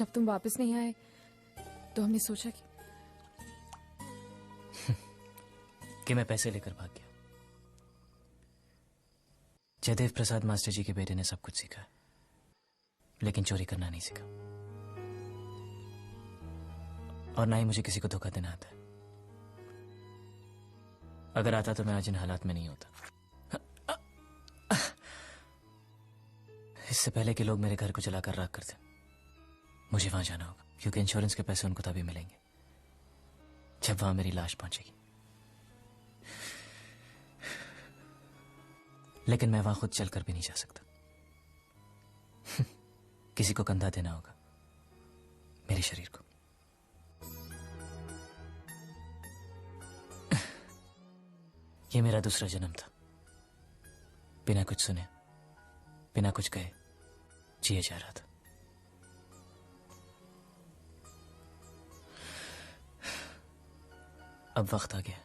जब तुम वापस नहीं आए तो हमने सोचा कि मैं पैसे लेकर भाग गया। जयदेव प्रसाद मास्टर जी के बेटे ने सब कुछ सीखा, लेकिन चोरी करना नहीं सीखा, और ना ही मुझे किसी को धोखा देना आता है। अगर आता तो मैं आज इन हालात में नहीं होता। इससे पहले कि लोग मेरे घर को जलाकर राख कर दें, मुझे वहां जाना होगा, क्योंकि इंश्योरेंस के पैसे उनको तभी मिलेंगे जब वहां मेरी लाश पहुंचेगी। लेकिन मैं वहां खुद चलकर भी नहीं जा सकता। किसी को कंधा देना होगा, मेरे शरीर को। यह मेरा दूसरा जन्म था। बिना कुछ सुने, बिना कुछ कहे जिए जा रहा था। अब वक्त आ गया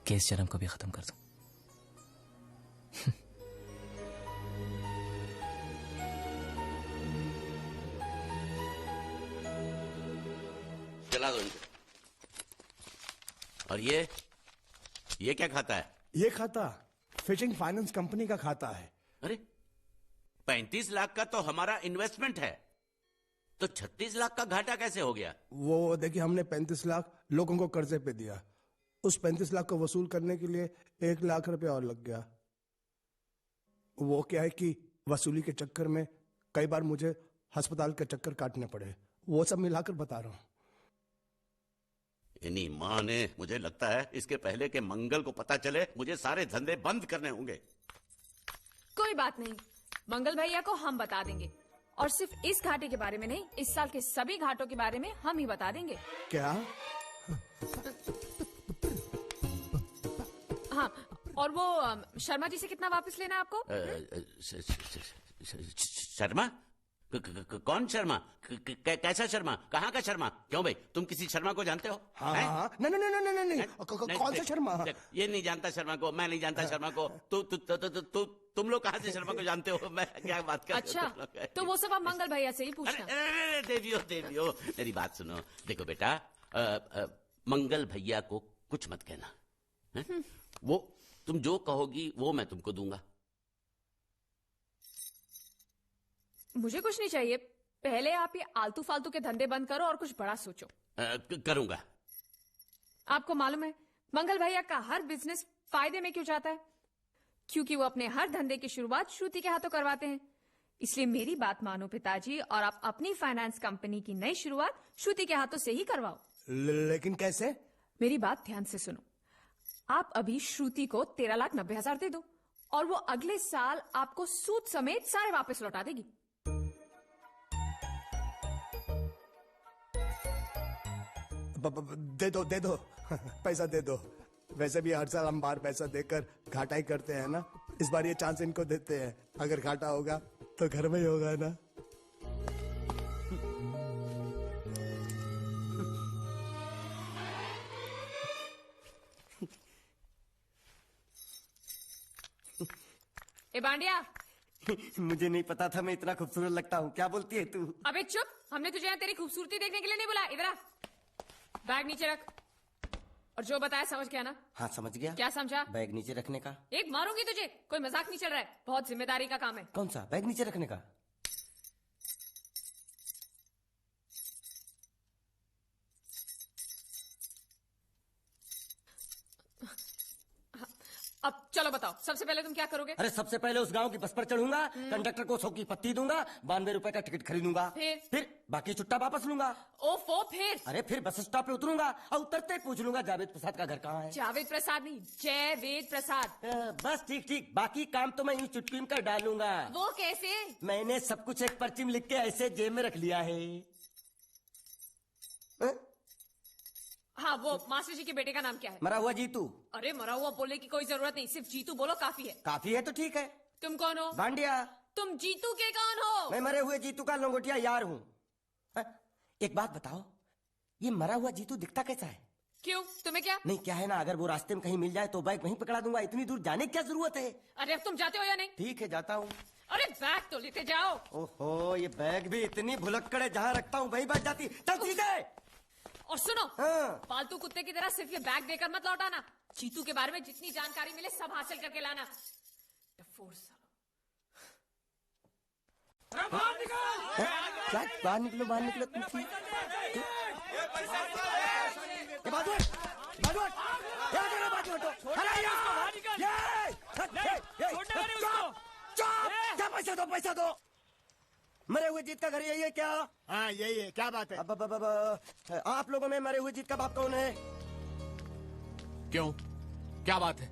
कि इस जन्म को भी खत्म कर दूं। जला दो इनको। और ये क्या खाता है? ये खाता फिशिंग फाइनेंस कंपनी का खाता है। अरे 35 लाख का तो हमारा इन्वेस्टमेंट है, तो 36 लाख का घाटा कैसे हो गया? वो देखिए, हमने 35 लाख लोगों को कर्जे पे दिया। उस 35 लाख को वसूल करने के लिए 1 लाख रुपया और लग गया। वो क्या है कि वसूली के चक्कर में कई बार मुझे अस्पताल के चक्कर काटने पड़े। वो सब मिलाकर बता रहा हूं। इन्हीं माँ ने, मुझे लगता है इसके पहले के मंगल को पता चले, मुझे सारे धंधे बंद करने होंगे। कोई बात नहीं, मंगल भैया को हम बता देंगे, और सिर्फ इस घाटे के बारे में नहीं, इस साल के सभी घाटों के बारे में हम ही बता देंगे। क्या? हाँ, और वो शर्मा जी से कितना वापस लेना है आपको? शर्मा? कौन शर्मा? कैसा शर्मा? कहाँ का शर्मा? क्यों भाई, तुम किसी शर्मा को जानते हो? हाँ, नहीं, कौन सा शर्मा? ये नहीं जानता शर्मा को, मैं नहीं जानता शर्मा को। तुम लोग कहाँ से शर्मा को जानते हो? मैं क्या बात कर? अच्छा, तो वो सब आप मंगल भैया से ही पूछना। देवियो, मेरी बात सुनो। देखो बेटा, मंगल भैया को कुछ मत कहना। वो तुम जो कहोगी वो मैं तुमको दूंगा। मुझे कुछ नहीं चाहिए, पहले आप ये आलतू फालतू के धंधे बंद करो और कुछ बड़ा सोचो। करूंगा। आपको मालूम है मंगल भैया का हर बिजनेस फायदे में क्यों जाता है? क्योंकि वो अपने हर धंधे की शुरुआत श्रुति के हाथों करवाते हैं। इसलिए मेरी बात मानो पिताजी, और आप अपनी फाइनेंस कंपनी की नई शुरुआत श्रुति के हाथों से ही करवाओ। लेकिन कैसे? मेरी बात ध्यान से सुनो। आप अभी श्रुति को 13,90,000 दे दो, और वो अगले साल आपको सूद समेत सारे वापस लौटा देगी। दे दो पैसा दे दो। वैसे भी हर साल हम बाहर पैसा देकर घाटा ही करते हैं ना। इस बार ये चांस इनको देते हैं। अगर घाटा होगा तो घर में ही होगा ना। ए बांडिया, मुझे नहीं पता था मैं इतना खूबसूरत लगता हूँ। क्या बोलती है तू? अबे चुप, हमने तुझे यहाँ तेरी खूबसूरती देखने के लिए नहीं बुलाया। इधर आ, बैग नीचे रख, और जो बताया समझ गया ना? हाँ समझ गया। क्या समझा? बैग नीचे रखने का। एक मारूंगी तुझे, कोई मजाक नहीं चल रहा है, बहुत जिम्मेदारी का काम है। कौन सा? बैग नीचे रखने का। अब चलो बताओ, सबसे पहले तुम क्या करोगे? अरे सबसे पहले उस गांव की बस पर चढ़ूंगा, कंडक्टर को 100 की पत्ती दूंगा, 92 रुपए का टिकट खरीदूंगा। फिर बाकी छुट्टा वापस लूंगा। ओफो, फिर? अरे फिर बस स्टॉप पे उतरूंगा और उतरते पूछ लूंगा जावेद प्रसाद का घर कहाँ है। जावेद प्रसाद नहीं, जयवेद प्रसाद। बस ठीक, बाकी काम तो मैं यूं चुटकी में कर डालूंगा। वो कैसे? मैंने सब कुछ एक पर्ची में लिख के ऐसे जेब में रख लिया है। हाँ, वो मास्टर जी के बेटे का नाम क्या है? मरा हुआ जीतू। अरे मरा हुआ बोलने की कोई जरूरत नहीं, सिर्फ जीतू बोलो काफी है। काफी है तो ठीक है। तुम कौन हो? बांडिया। तुम जीतू के कौन हो? मैं मरे हुए जीतू का लंगोटिया यार हूँ। एक बात बताओ, ये मरा हुआ जीतू दिखता कैसा है? क्यों, तुम्हें क्या? नहीं क्या है ना, अगर वो रास्ते में कहीं मिल जाए तो बाइक वहीं पकड़ा दूंगा। इतनी दूर जाने की क्या जरूरत है? अरे अब तुम जाते हो या नहीं? ठीक है जाता हूँ। अरे बैग तो लेते जाओ। ओहो, ये बैग भी इतनी भुलक्कड़ है, जहाँ रखता हूँ वहीं बैठ जाती। चल सीधे। और सुनो, हाँ। पालतू कुत्ते की तरह सिर्फ ये बैग देकर मत लौटाना। चीतू के बारे में जितनी जानकारी मिले सब हासिल करके लाना। डफोर सालो। क्या बाहर निकलो, बाहर निकलो। क्या पैसा दो। मरे हुए जीत का घर यही है क्या? हाँ यही है। क्या बात है? अब आप लोगों में मरे हुए जीत का बाप कौन है? क्यों, क्या बात है?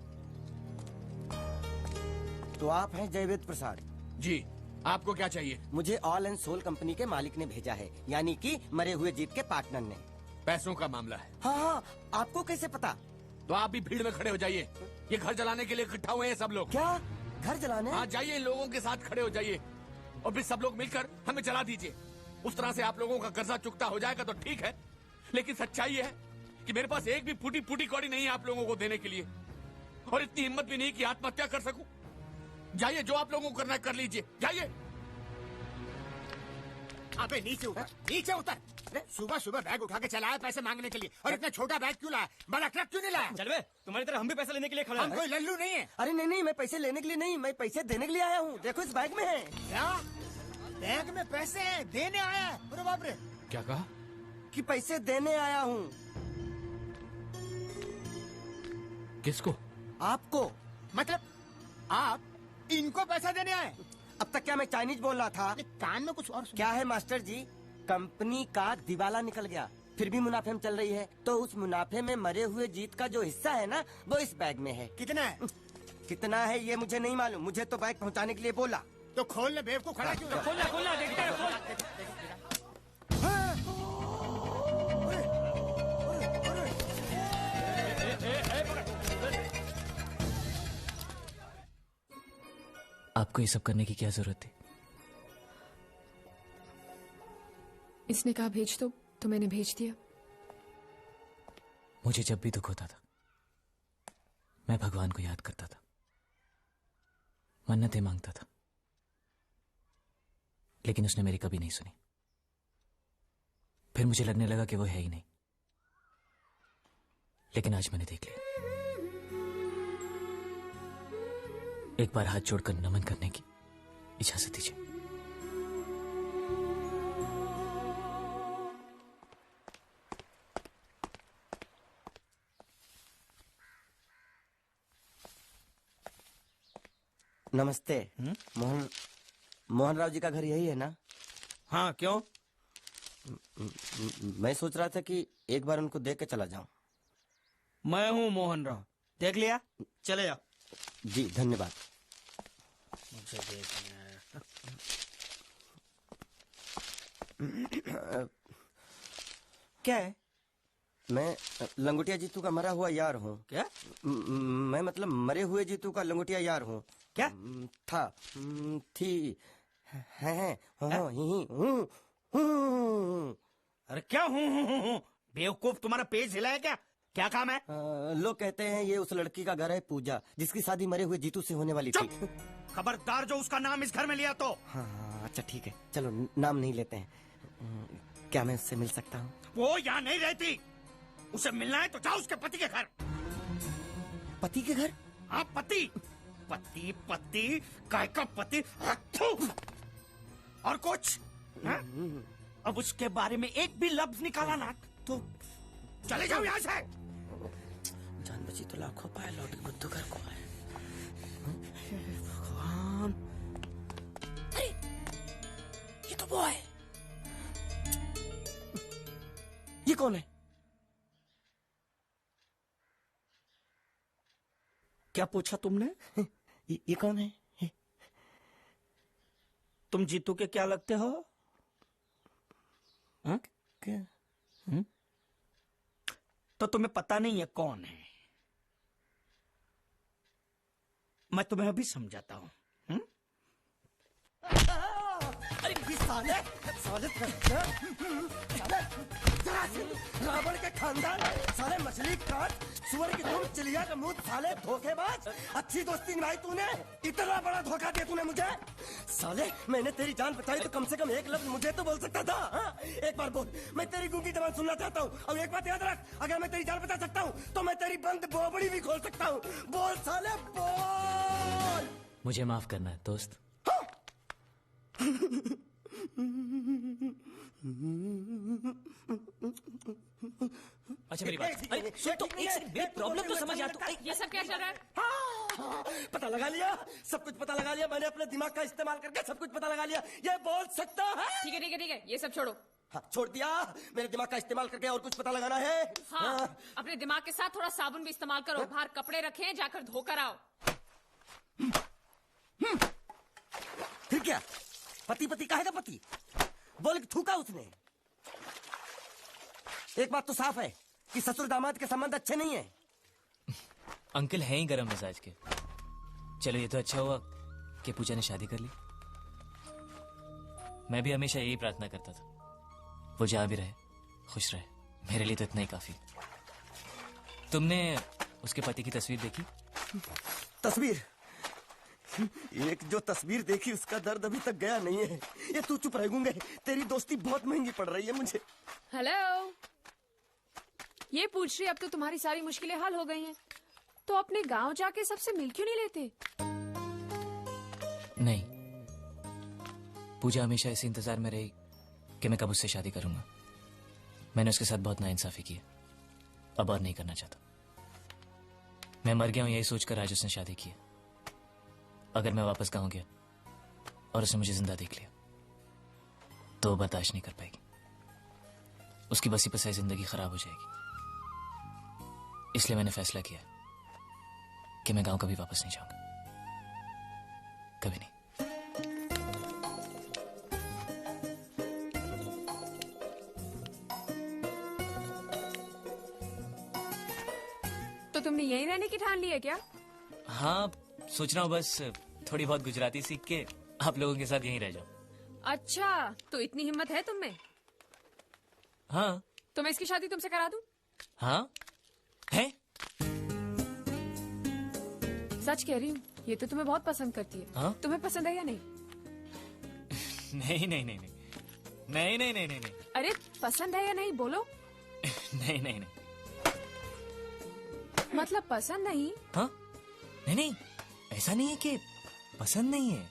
तो आप हैं जयवेद प्रसाद जी, आपको क्या चाहिए? मुझे ऑल एंड सोल कंपनी के मालिक ने भेजा है, यानी कि मरे हुए जीत के पार्टनर ने। पैसों का मामला है। हाँ, आपको कैसे पता? तो आप भी भीड़ में खड़े हो जाइए। ये घर जलाने के लिए इकट्ठा हुए हैं सब लोग। क्या घर जलाने? हाँ, जाइए, इन लोगों के साथ खड़े हो जाइए और फिर सब लोग मिलकर हमें जला दीजिए। उस तरह से आप लोगों का कर्जा चुकता हो जाएगा तो ठीक है, लेकिन सच्चाई है कि मेरे पास एक भी फूटी फूटी कौड़ी नहीं है आप लोगों को देने के लिए, और इतनी हिम्मत भी नहीं कि आत्महत्या कर सकूं। जाइए, जो आप लोगों को करना है कर लीजिए, जाइए। अबे नीचे उतर, नीचे उतर। सुबह सुबह बैग उठा के चलाया पैसे मांगने के लिए, और इतना छोटा बैग क्यों लाया? बड़ा ट्रक क्यों नहीं लाया? चल बे, तुम्हारी तरह हम भी पैसे लेने के लिए खड़े हम हैं। कोई लल्लू नहीं है। अरे नहीं, मैं पैसे लेने के लिए नहीं, मैं पैसे देने के लिए आया हूँ। देखो इस बैग में है। क्या बैग में पैसे हैं? देने आया है? अरे बाप रे। क्या कहा? कि पैसे देने आया हूँ। किसको? आपको। मतलब आप इनको पैसा देने आए? अब तक क्या मैं चाइनीज बोल रहा था? कान में कुछ और क्या है मास्टर जी, कंपनी का दिवाला निकल गया, फिर भी मुनाफे में चल रही है, तो उस मुनाफे में मरे हुए जीत का जो हिस्सा है ना, वो इस बैग में है। कितना है? कितना है ये मुझे नहीं मालूम, मुझे तो बैग पहुंचाने के लिए बोला। तो खोल ले, बेवकूफ खड़ा क्यों? खोलना खोलना, देखते हैं, खोल। आपको ये सब करने की क्या जरूरत थी? इसने कहा भेज दो तो मैंने भेज दिया। मुझे जब भी दुख होता था मैं भगवान को याद करता था, मन्नतें मांगता था, लेकिन उसने मेरी कभी नहीं सुनी। फिर मुझे लगने लगा कि वो है ही नहीं, लेकिन आज मैंने देख लिया। एक बार हाथ जोड़कर नमन करने की इजाजत दीजिए। नमस्ते। मोहन राव जी का घर यही है ना? हाँ, क्यों? मैं सोच रहा था कि एक बार उनको देख के चला जाऊं। मैं हूँ मोहन राव, देख लिया, चले जाओ। जी धन्यवाद। मुझे देखना है। क्या है? मैं लंगोटिया जीतू का मरा हुआ यार हूँ। क्या? मैं मतलब मरे हुए जीतू का लंगोटिया यार हूँ। क्या? था, थी, है, हूँ। अरे क्या हूँ? बेवकूफ, तुम्हारा पेज हिला है क्या? क्या काम है? लोग कहते हैं ये उस लड़की का घर है पूजा, जिसकी शादी मरे हुए जीतू से होने वाली थी। खबरदार जो उसका नाम इस घर में लिया तो। हाँ अच्छा ठीक है, चलो नाम नहीं लेते हैं। क्या मैं उससे मिल सकता हूँ? वो यहाँ नहीं रहती, उसे मिलना है तो जाओ उसके पति के घर। पति के घर? हाँ, पति पति पति, काय का पति। और कुछ? हाँ? अब उसके बारे में एक भी लफ्ज निकाला ना तो चले जाओ यहाँ से। जान बची तो लाखों पाए, लौट बुद्धू घर को आए। भगवान, अरे ये तो वो है। ये कौन है? क्या पूछा तुमने? ये कौन है? तुम जीतू के क्या लगते हो? हाँ? क्या? तो तुम्हें पता नहीं है कौन है? मैं तुम्हें अभी समझाता हूं। अरे साले साले साले जरासीन, रावण के खानदान, साले मछली काट, सुअर की तुम, चिड़िया का मुंह, साले धोखेबाज। अच्छी दोस्ती निभाई तूने, इतना बड़ा धोखा दिया तूने मुझे। साले मैंने तेरी जान बचाई तो कम से कम एक लफ्ज मुझे तो बोल सकता था। हाँ? एक बार बोल, मैं तेरी गूंगी जबान सुनना चाहता हूँ। और एक बात याद रख, अगर मैं तेरी जान बचा सकता हूँ तो मैं तेरी बंद बोबड़ी भी खोल सकता हूँ। बोल साले बोल। मुझे माफ करना है दोस्त। अच्छा मेरी बात, अरे सुन तो, एक सेकंड, मेरी प्रॉब्लम तो समझ आ तू। ये सब क्या चल रहा है? हाँ, पता लगा लिया, सब कुछ पता लगा लिया। मैंने अपने दिमाग का इस्तेमाल करके सब कुछ पता लगा लिया। ये बोल सकता है? ठीक है ठीक है ठीक है, ये सब छोड़ो। हाँ, छोड़ दिया। मेरे दिमाग का इस्तेमाल करके और कुछ पता लगाना है? हाँ, अपने दिमाग के साथ थोड़ा साबुन भी इस्तेमाल करो। बाहर कपड़े रखे, जाकर धोकर आओ। फिर क्या? पति पति काहे का पति? बोल के थूका उसने। एक बात तो साफ है कि ससुर दामाद के संबंध अच्छे नहीं है। अंकल हैं ही गरम मिजाज के। चलो ये तो अच्छा हुआ कि पूजा ने शादी कर ली। मैं भी हमेशा यही प्रार्थना करता था, वो जहां भी रहे खुश रहे। मेरे लिए तो इतना ही काफी। तुमने उसके पति की तस्वीर देखी? तस्वीर? एक जो तस्वीर देखी उसका दर्द अभी तक गया नहीं है। ये तू चुप रह गूंगे, तेरी दोस्ती बहुत महंगी पड़ रही है मुझे। हेलो, ये पूछ रही अब तो तुम्हारी सारी मुश्किलें हल हो गई हैं, तो अपने गांव जाके सबसे मिल क्यों नहीं लेते? नहीं, पूजा हमेशा इसी इंतजार में रही कि मैं कब उससे शादी करूंगा। मैंने उसके साथ बहुत नाइंसाफी की है, अब और नहीं करना चाहता। मैं मर गया हूं यही सोचकर आज उसने शादी की है। अगर मैं वापस गांव गया और उसने मुझे जिंदा देख लिया तो वो बर्दाश्त नहीं कर पाएगी। उसकी बसी पसाई जिंदगी खराब हो जाएगी। इसलिए मैंने फैसला किया कि मैं गांव कभी वापस नहीं जाऊंगा, कभी नहीं। तो तुमने यहीं रहने की ठान ली है क्या? हाँ, सोच रहा हूँ बस थोड़ी बहुत गुजराती सीख के आप लोगों के साथ यहीं रह जाऊं। अच्छा, तो इतनी हिम्मत है तुम में? हाँ। तो मैं इसकी शादी तुमसे करा दूं? हाँ है? सच कह रही हूँ, ये तो तुम्हें बहुत पसंद करती है। हाँ? तुम्हें पसंद है या नहीं? नहीं नहीं नहीं नहीं नहीं नहीं नहीं नहीं नहीं अरे पसंद है या नहीं बोलो। नहीं नहीं नहीं। मतलब पसंद नहीं? हाँ? नहीं नहीं, ऐसा नहीं है कि पसंद नहीं है,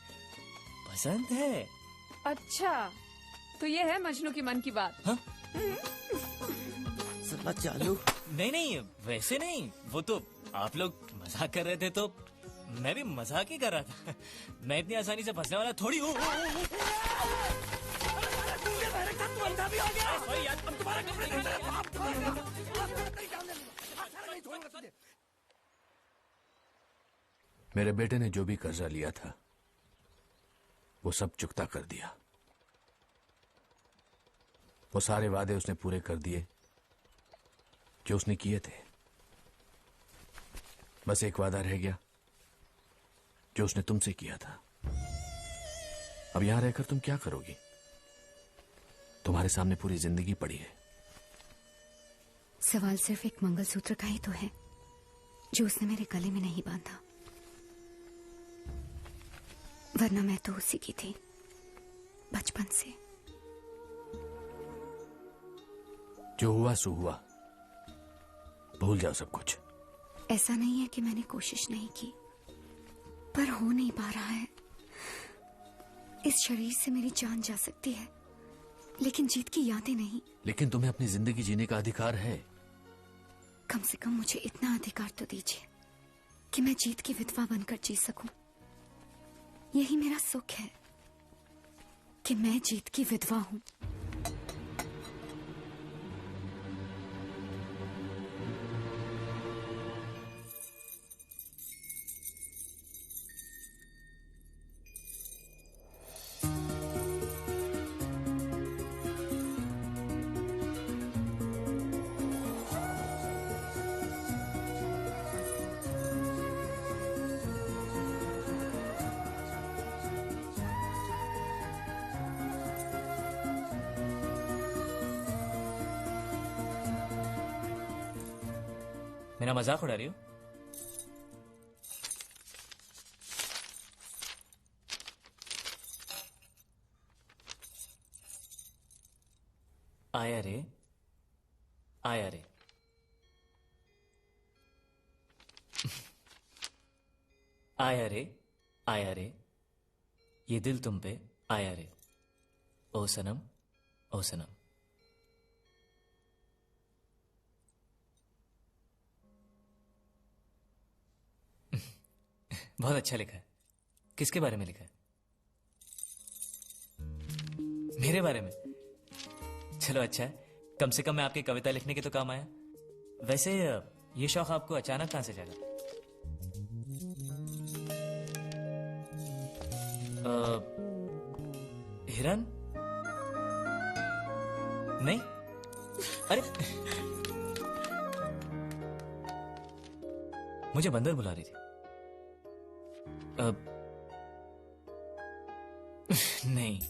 पसंद है। अच्छा, तो ये है मजनू की मन की बात। हाँ? साला चालू। नहीं नहीं, वैसे नहीं, वो तो आप लोग मजाक कर रहे थे तो मैं भी मजाक ही कर रहा था। मैं इतनी आसानी से फंसने वाला थोड़ी हूँ। मेरे बेटे ने जो भी कर्जा लिया था वो सब चुकता कर दिया। वो सारे वादे उसने पूरे कर दिए जो उसने किए थे। बस एक वादा रह गया जो उसने तुमसे किया था। अब यहां रहकर तुम क्या करोगी? तुम्हारे सामने पूरी जिंदगी पड़ी है। सवाल सिर्फ एक मंगलसूत्र का ही तो है जो उसने मेरे गले में नहीं बांधा, वरना मैं तो उसी की थी बचपन से। जो हुआ सो हुआ, भूल जाओ सब कुछ। ऐसा नहीं है कि मैंने कोशिश नहीं की, पर हो नहीं पा रहा है। इस शरीर से मेरी जान जा सकती है लेकिन जीत की यादें नहीं। लेकिन तुम्हें अपनी जिंदगी जीने का अधिकार है। कम से कम मुझे इतना अधिकार तो दीजिए कि मैं जीत की विधवा बनकर जी सकूं। यही मेरा सुख है कि मैं जीत की विधवा हूं। मेरा मजाक उड़ा रही हो? आया रे, आया रे। आया रे, आया रे, ये दिल तुम पे आया रे। ओ सनम, ओ सनम। बहुत अच्छा लिखा है। किसके बारे में लिखा है? मेरे बारे में? चलो अच्छा है, कम से कम मैं आपकी कविता लिखने के तो काम आया। वैसे ये शौक आपको अचानक कहां से जागा? हिरन? नहीं? अरे मुझे बंदर बुला रही थी। नहीं,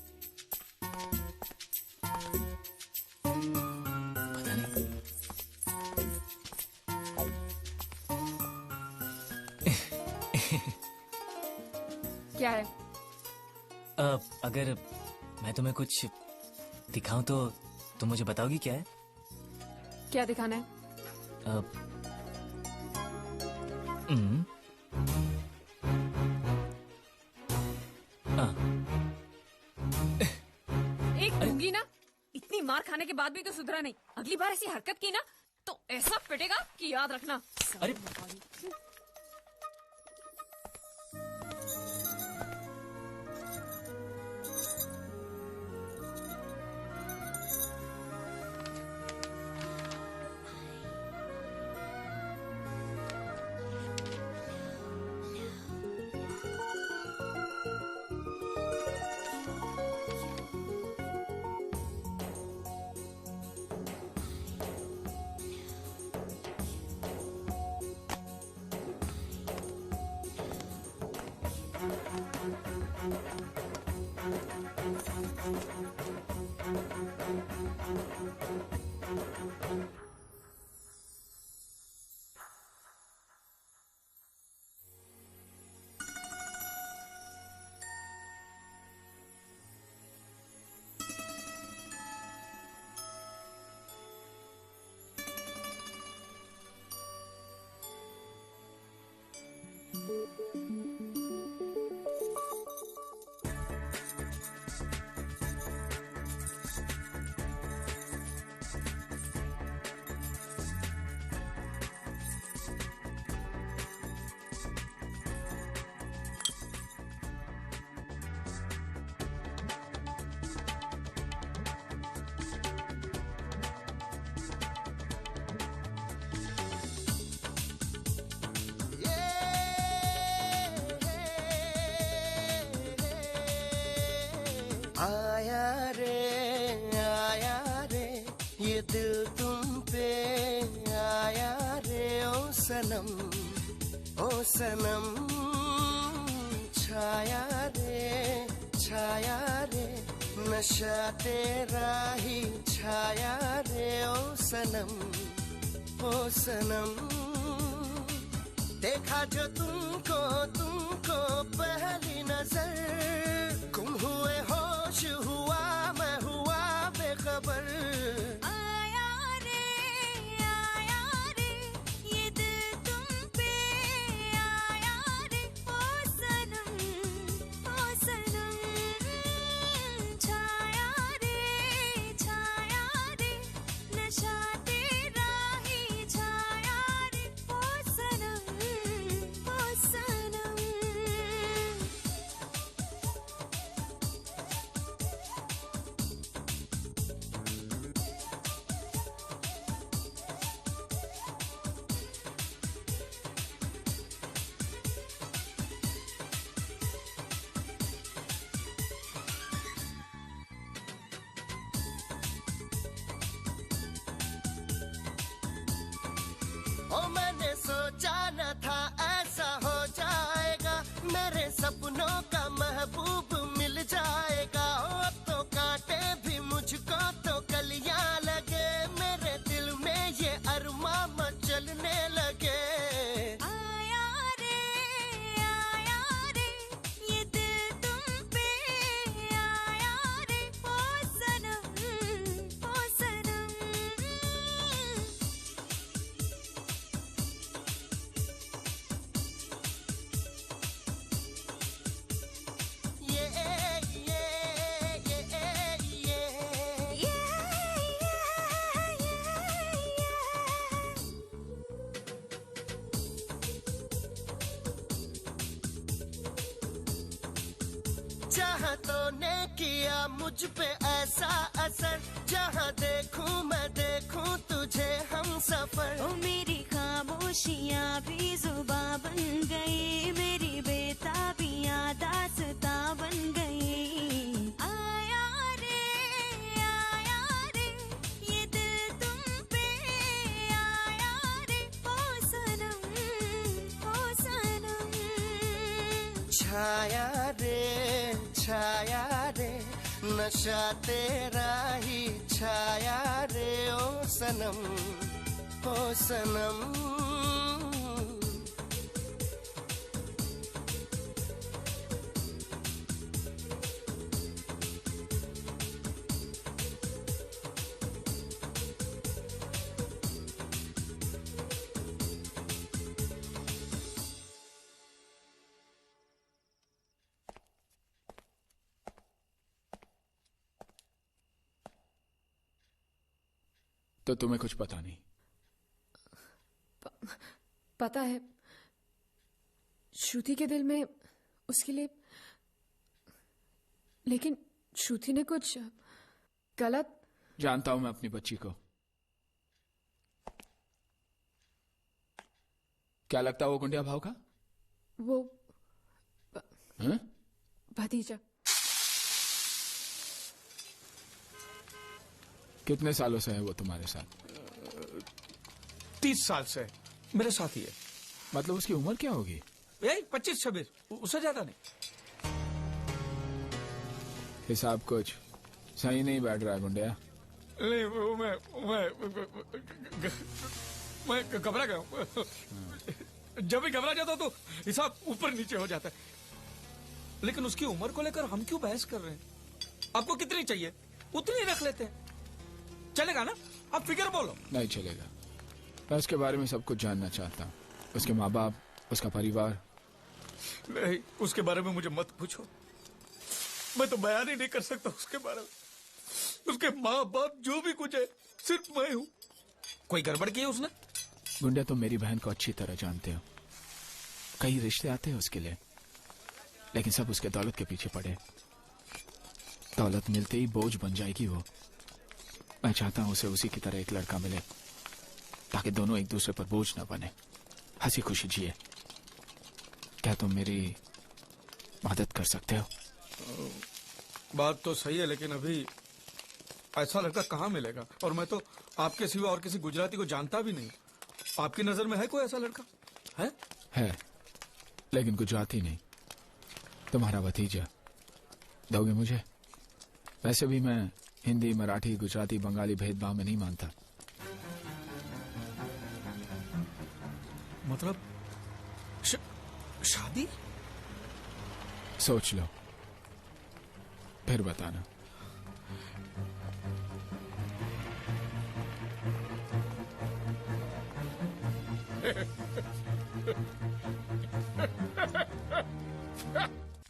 पता नहीं। क्या है? अगर मैं तुम्हें कुछ दिखाऊं तो तुम मुझे बताओगी क्या है? क्या दिखाना है? एक दूंगी ना, इतनी मार खाने के बाद भी तो सुधरा नहीं। अगली बार ऐसी हरकत की ना तो ऐसा पिटेगा कि याद रखना। अरे आया रे ये दिल तुम पे आया रे। ओ सनम छाया रे नशा तेरा ही छाया रे। ओ सनम देखा जो तुमको पहली नजर, गुम हुए होश हुआ मैं हुआ बेखबर। आया रे ये दिल तुम पे आया रे। ओ सनम छाया रे नशा तेरा ही छाया रे। ओ सनम ओ मैंने सोचा न था ऐसा हो जाएगा, मेरे सपनों का महबूब मिल जाएगा। ओ अब तो कांटे भी मुझको तो कलियां लगे, मेरे दिल में ये अरमा मचलने लगे। चाहतों ने किया मुझ पे ऐसा असर, जहाँ देखूं मैं देखूं तुझे हम सफर। ओ मेरी खामोशियाँ भी जुबां बन गई, मेरी बेताबियाँ दास्तां बन गई। आया रे ये दिल तुम पे आया रे, ओ सनम ओ सनम। छाया रे नशा तेरा ही छाया रे, ओ सनम ओ सनम। तो तुम्हें कुछ पता नहीं? पता है, श्रुति के दिल में उसके लिए, लेकिन श्रुति ने कुछ गलत। जानता हूं मैं अपनी बच्ची को। क्या लगता है वो गुंडिया भाव का? वो भतीजा। कितने सालों से है वो तुम्हारे साथ? 30 साल से मेरे साथ ही है। मतलब उसकी उम्र क्या होगी? यही 25-26, उससे ज्यादा नहीं। हिसाब कुछ सही नहीं बैठ रहा है गुंडिया। नहीं, मैं घबरा गया हूं। जब भी घबरा जाता तो हिसाब ऊपर नीचे हो जाता है। लेकिन उसकी उम्र को लेकर हम क्यों बहस कर रहे हैं? आपको कितनी चाहिए उतनी रख लेते हैं, चलेगा ना? आप फिक्र बोलो। नहीं चलेगा। मैं उसके बारे में सब कुछ जानना चाहता हूँ। उसके माँ बाप, उसका परिवार। नहीं, उसके बारे में मुझे मत पूछो। मैं तो बयान ही नहीं कर सकता उसके बारे में। उसके माँ बाप जो भी कुछ है सिर्फ मैं हूँ। कोई गड़बड़ की है उसने? गुंडिया, तुम मेरी बहन को अच्छी तरह जानते हो। कई रिश्ते आते हैं उसके लिए, लेकिन सब उसके दौलत के पीछे पड़े। दौलत मिलते ही बोझ बन जाएगी वो। मैं चाहता हूं उसे उसी की तरह एक लड़का मिले, ताकि दोनों एक दूसरे पर बोझ न बने, हंसी खुशी जिए। क्या तुम मेरी मदद कर सकते हो? बात तो सही है, लेकिन अभी ऐसा लड़का कहाँ मिलेगा? और मैं तो आपके सिवा और किसी गुजराती को जानता भी नहीं। आपकी नजर में है कोई ऐसा लड़का? है, लेकिन गुजराती नहीं। तुम्हारा भतीजा दोगे मुझे? वैसे भी मैं हिंदी, मराठी, गुजराती, बंगाली भेदभाव में नहीं मानता। मतलब शादी? सोच लो, फिर बताना।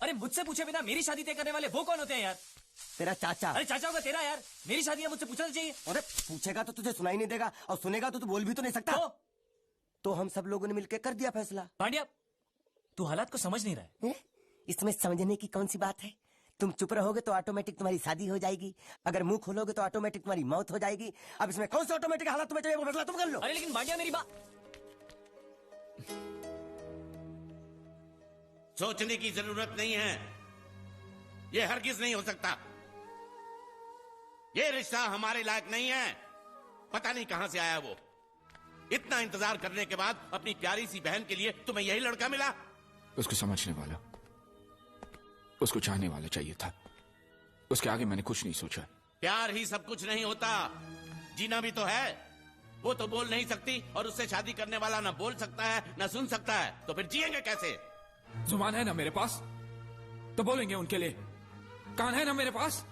अरे मुझसे पूछे बिना मेरी शादी तय करने वाले वो कौन होते हैं यार? तेरा चाचा। अरे चाचा होगा तेरा यार। मेरी शादी है, मुझझसे पूछना चाहिए। अरे पूछेगा तो तुझे सुनाई नहीं देगा, और सुनेगा तो तू बोल भी तो नहीं सकता। तो हम सब लोगों ने मिलकर कर दिया फैसला। पांड्या, तू हालात को समझ नहीं रहा है। इसमें समझने की कौन सी बात है? तुम चुप रहोगे तो ऑटोमेटिक तुम्हारी शादी हो जाएगी, अगर मुंह खोलोगे तो ऑटोमेटिक तुम्हारी मौत हो जाएगी। अब इसमें कौन सा ऑटोमेटिक हालात तुम्हें चाहिए वो फैसला तुम कर लो। अरे लेकिन पांड्या, मेरी बात। सोचने की जरूरत नहीं है, ये हरगिज नहीं हो सकता। ये रिश्ता हमारे लायक नहीं है। पता नहीं कहां से आया वो। इतना इंतजार करने के बाद अपनी प्यारी सी बहन के लिए तुम्हें यही लड़का मिला? उसको समझने वाला, उसको चाहने वाला चाहिए था। उसके आगे मैंने कुछ नहीं सोचा। प्यार ही सब कुछ नहीं होता, जीना भी तो है। वो तो बोल नहीं सकती, और उससे शादी करने वाला ना बोल सकता है ना सुन सकता है, तो फिर जिएंगे कैसे? जुबान है ना मेरे पास, तो बोलेंगे उनके लिए। कान है ना मेरे पास,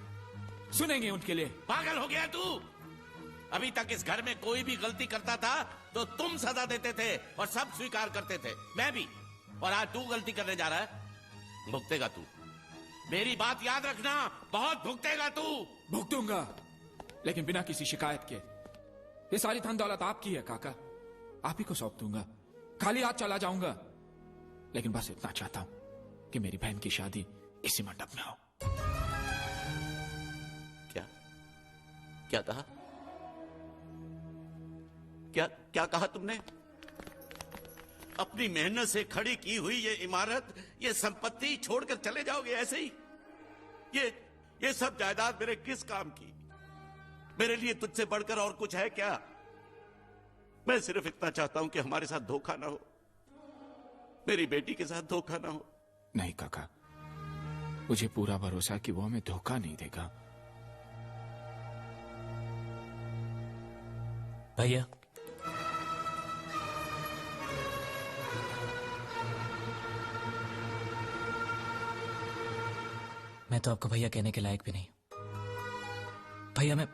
सुनेंगे उनके लिए। पागल हो गया तू? अभी तक इस घर में कोई भी गलती करता था तो तुम सजा देते थे और सब स्वीकार करते थे, मैं भी। और आज तू गलती करने जा रहा है, भुगतेगा तू। मेरी बात याद रखना, बहुत भुगतेगा तू। भुगतूंगा, लेकिन बिना किसी शिकायत के। ये सारी धन दौलत आपकी है काका, आप ही को सौंप दूंगा। खाली हाथ चला जाऊंगा, लेकिन बस इतना चाहता हूं कि मेरी बहन की शादी इसी मंडप में हो। क्या क्या कहा? क्या क्या कहा तुमने? अपनी मेहनत से खड़ी की हुई ये इमारत, ये संपत्ति छोड़कर चले जाओगे ऐसे ही? ये सब जायदाद मेरे किस काम की? मेरे लिए तुझसे बढ़कर और कुछ है क्या? मैं सिर्फ इतना चाहता हूं कि हमारे साथ धोखा ना हो, मेरी बेटी के साथ धोखा ना हो। नहीं काका, मुझे पूरा भरोसा है कि वो हमें धोखा नहीं देगा। भैया, मैं तो आपको भैया कहने के लायक भी नहीं। भैया, मैं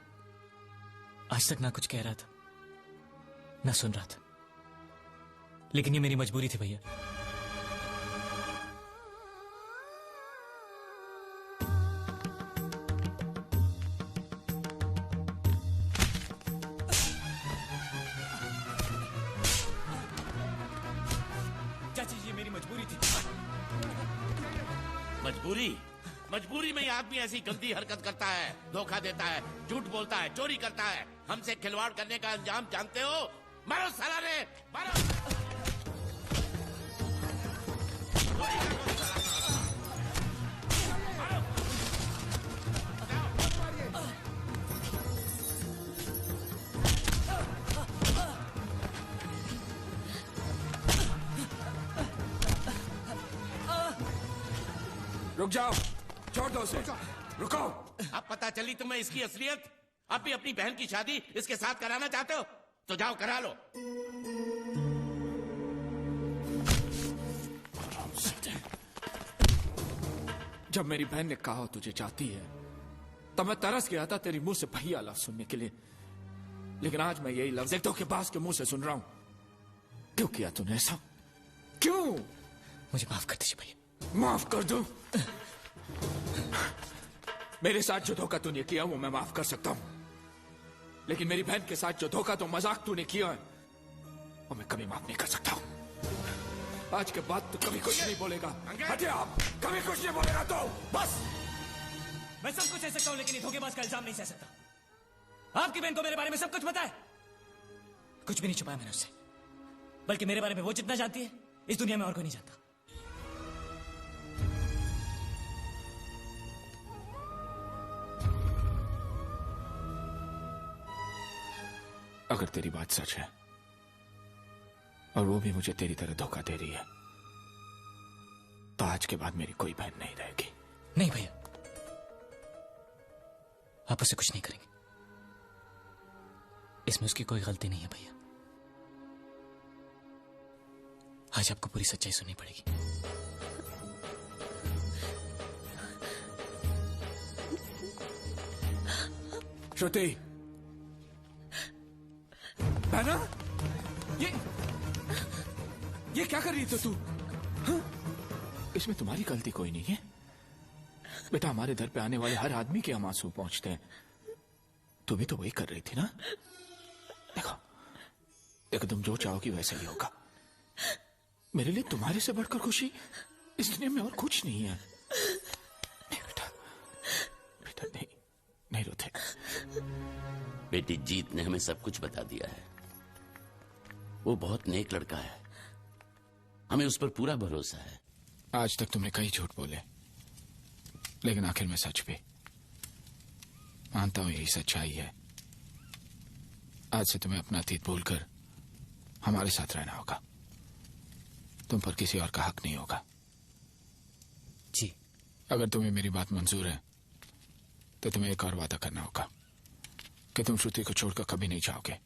आज तक ना कुछ कह रहा था ना सुन रहा था, लेकिन ये मेरी मजबूरी थी भैया। चाची जी, मेरी मजबूरी थी। मजबूरी में ये आदमी ऐसी गंदी हरकत करता है, धोखा देता है, झूठ बोलता है, चोरी करता है। हमसे खिलवाड़ करने का अंजाम जानते हो? मारो साला रे, मारो। रुक जाओ, छोड़ दो उसे, रुको। अब पता चली तुम्हें इसकी असलियत। अब भी अपनी बहन की शादी इसके साथ कराना चाहते हो तो जाओ करा लो। जब मेरी बहन ने कहा तुझे चाहती है, तब मैं तरस गया था तेरी मुंह से भैया लफ्ज सुनने के लिए। लेकिन आज मैं यही लफ्ज एक धोखेबाज के मुंह से सुन रहा हूं। क्यों किया तूने ऐसा? क्यों? मुझे माफ कर दीजिए भैया। माफ कर दो? मेरे साथ जो धोखा तूने किया वो मैं माफ कर सकता हूं, लेकिन मेरी बहन के साथ जो धोखा तो मजाक तूने किया है वो मैं कभी माफ नहीं कर सकता हूं। आज के बाद तू कभी कुछ नहीं बोलेगा। हटे आप, कभी कुछ नहीं बोलेगा तो बस। मैं सब कुछ सह सकता हूं, लेकिन ये धोखेबाज का इल्जाम नहीं सह सकता। आपकी बहन को मेरे बारे में सब कुछ पता है। कुछ भी नहीं छुपाया मैंने उससे, बल्कि मेरे बारे में वो जितना जानती है इस दुनिया में और कोई नहीं जानता। अगर तेरी बात सच है और वो भी मुझे तेरी तरह धोखा दे रही है, तो आज के बाद मेरी कोई बहन नहीं रहेगी। नहीं भैया, आप उससे कुछ नहीं करेंगे। इसमें उसकी कोई गलती नहीं है भैया। आज आपको पूरी सच्चाई सुननी पड़ेगी। श्रुति, बहना, ये क्या कर रही थी तू? हाँ? इसमें तुम्हारी गलती कोई नहीं है बेटा। हमारे दर पे आने वाले हर आदमी के हम आंसू पहुंचते हैं। तू भी तो वही कर रही थी ना? देखो तुम जो चाहोगी वैसा ही होगा। मेरे लिए तुम्हारे से बढ़कर खुशी इस दुनिया में और कुछ नहीं है। नहीं बेटा, बेटा नहीं, नहीं रोते। बेटी जीत ने हमें सब कुछ बता दिया है। वो बहुत नेक लड़का है, हमें उस पर पूरा भरोसा है। आज तक तुमने कई झूठ बोले, लेकिन आखिर में सच भी। मानता हूं यही सच्चाई है। आज से तुम्हें अपना अतीत भूलकर हमारे साथ रहना होगा। तुम पर किसी और का हक नहीं होगा। जी। अगर तुम्हें मेरी बात मंजूर है तो तुम्हें एक और वादा करना होगा कि तुम श्रुति को छोड़कर कभी नहीं जाओगे,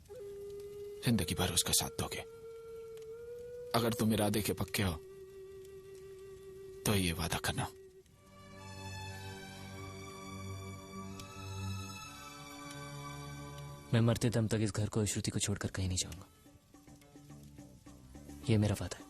जिंदगी भर उसका साथ दोगे। अगर तुम इरादे के पक्के हो तो ये वादा करना। मैं मरते दम तक इस घर को, श्रुति को छोड़कर कहीं नहीं जाऊंगा। ये मेरा वादा है।